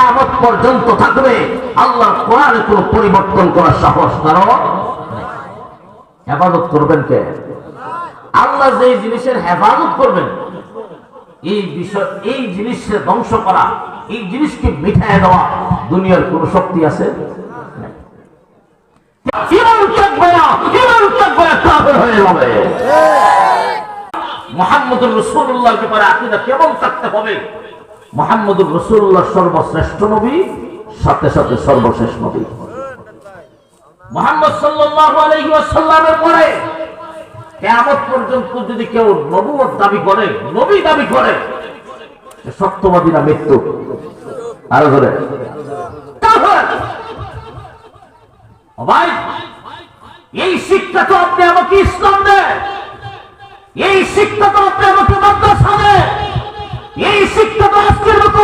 কিয়ামত পর্যন্ত থাকবে। আল্লাহর কোরআনে কোনো পরিবর্তন করার সাহস কারো। হেফাজত করবেন কে? আল্লাহ যে জিনিসের হেফাজত করবেন, এই বিষয়, এই জিনিসকে ধ্বংস করা, এই জিনিসকে মিটায় দেওয়া দুনিয়ার কোন শক্তি আছে? মুহাম্মদুর রাসূলুল্লাহর ব্যাপারে আকীদা কেমন থাকতে হবে? মুহাম্মদুর রাসূলুল্লাহ সর্বশ্রেষ্ঠ নবী, সাথে সাথে সর্বশেষ নবী। মুহাম্মদ সাল্লাল্লাহু আলাইহি ওয়াসাল্লামের পরে কিয়ামত পর্যন্ত যদি কেউ নবুয়ত দাবি করে, নবী দাবি করে, সত্যবাদী না মৃত্যু? আরো ধরে ভাই, এই শিক্ষা তো আপনি আমাকে ইসলাম দেন, এই শিক্ষা তো আপনি আমাকে মাদ্রাসা দেন, এই শিক্ষা তো আজকের মতো